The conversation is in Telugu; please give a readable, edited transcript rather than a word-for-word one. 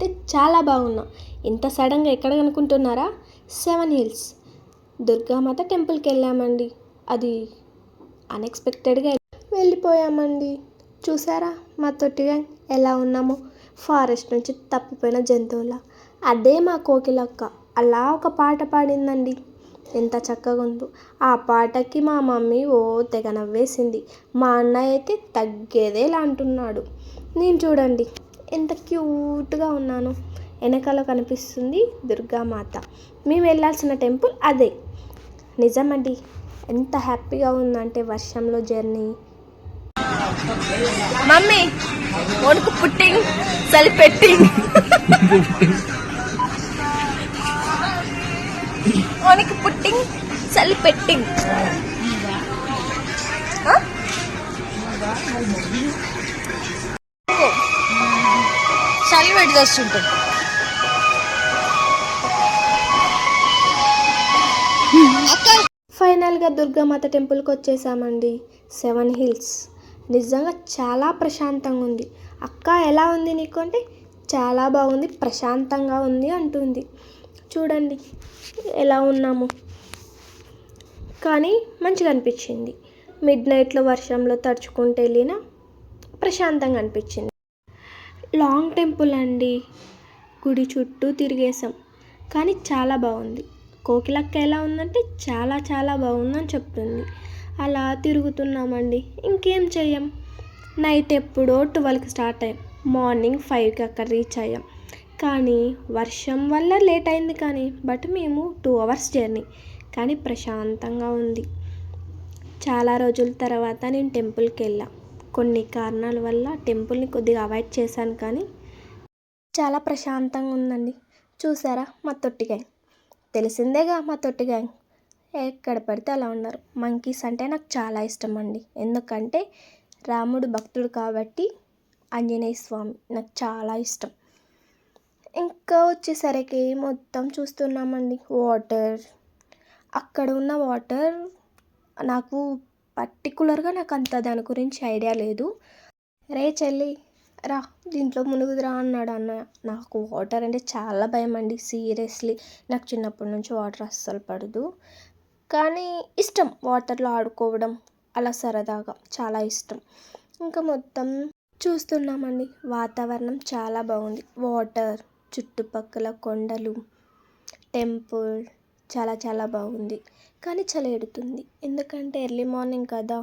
నేనైతే చాలా బాగున్నా. ఇంత సడన్గా ఎక్కడ అనుకుంటున్నారా? 7 హిల్స్ దుర్గామాత టెంపుల్కి వెళ్ళామండి. అది అన్ఎక్స్పెక్టెడ్గా వెళ్ళిపోయామండి. చూసారా మా తొట్టిగా ఎలా ఉన్నామో, ఫారెస్ట్ నుంచి తప్పిపోయిన జంతువుల. అదే మా కోకిలక్క అలా ఒక పాట పాడిందండి. ఎంత చక్కగా ఉందో. ఆ పాటకి మా మమ్మీ ఓ తెగ నవ్వేసింది. మా అన్నయ్య అయితే తగ్గేదేలా అంటున్నాడు. నేను చూడండి ఎంత క్యూట్గా ఉన్నాను. వెనకాల కనిపిస్తుంది దుర్గామాత. మేము వెళ్ళాల్సిన టెంపుల్ అదే. నిజమండి, ఎంత హ్యాపీగా ఉందంటే వర్షంలో జర్నీ. మమ్మీ వణుకు పుట్టింగ్ సలిపెట్టింగ్ వణుకు పుట్టింగ్ సలిపెట్టింగ్. చలి పెట్టి వస్తుంటుంది. ఫైనల్గా దుర్గామాత టెంపుల్కి వచ్చేసామండి. 7 హిల్స్ నిజంగా చాలా ప్రశాంతంగా ఉంది. అక్క ఎలా ఉంది నీకు అంటే చాలా బాగుంది, ప్రశాంతంగా ఉంది అంటుంది. చూడండి ఎలా ఉన్నాము. కానీ మంచిగా అనిపించింది. మిడ్నైట్లో వర్షంలో తడుచుకుంటూ వెళ్ళిన ప్రశాంతంగా అనిపించింది. లాంగ్ టెంపుల్ అండి. గుడి చుట్టూ తిరిగేసాం కానీ చాలా బాగుంది. కోకిలక్క ఎలా ఉందంటే చాలా చాలా బాగుందని చెప్తుంది. అలా తిరుగుతున్నామండి. ఇంకేం చెయ్యం. నైట్ ఎప్పుడో 12కి స్టార్ట్ అయ్యాం. మార్నింగ్ 5కి అక్కడ రీచ్ అయ్యాం. కానీ వర్షం వల్ల లేట్ అయింది. కానీ బట్ మేము 2 అవర్స్ జర్నీ. కానీ ప్రశాంతంగా ఉంది. చాలా రోజుల తర్వాత నేను టెంపుల్కి వెళ్ళా. కొన్ని కారణాల వల్ల టెంపుల్ని కొద్దిగా అవాయిడ్ చేశాను. కానీ చాలా ప్రశాంతంగా ఉందండి. చూసారా మా తొట్టి గ్యాంగ్. తెలిసిందేగా మా తొట్టి గ్యాంగ్ ఎక్కడ పడితే అలా ఉన్నారు. మంకీస్ అంటే నాకు చాలా ఇష్టం అండి. ఎందుకంటే రాముడు భక్తుడు కాబట్టి ఆంజనేయ స్వామి నాకు చాలా ఇష్టం. ఇంకా వచ్చేసరికి మొత్తం చూస్తున్నామండి. వాటర్, అక్కడ ఉన్న వాటర్ నాకు పర్టికులర్గా నాకు అంత దాని గురించి ఐడియా లేదు. రే చెల్లి రా దీంట్లో మునుగుదురా అన్నాడు అన్నయ్య. నాకు వాటర్ అంటే చాలా భయం అండి. సీరియస్లీ నాకు చిన్నప్పటి నుంచి వాటర్ అస్సలు పడదు. కానీ ఇష్టం వాటర్లో ఆడుకోవడం, అలా సరదాగా చాలా ఇష్టం. ఇంకా మొత్తం చూస్తున్నామండి. వాతావరణం చాలా బాగుంది. వాటర్, చుట్టుపక్కల కొండలు, టెంపుల్ చాలా చాలా బాగుంది. కానీ చలి ఎడుతుంది. ఎందుకంటే ఎర్లీ మార్నింగ్ కదా,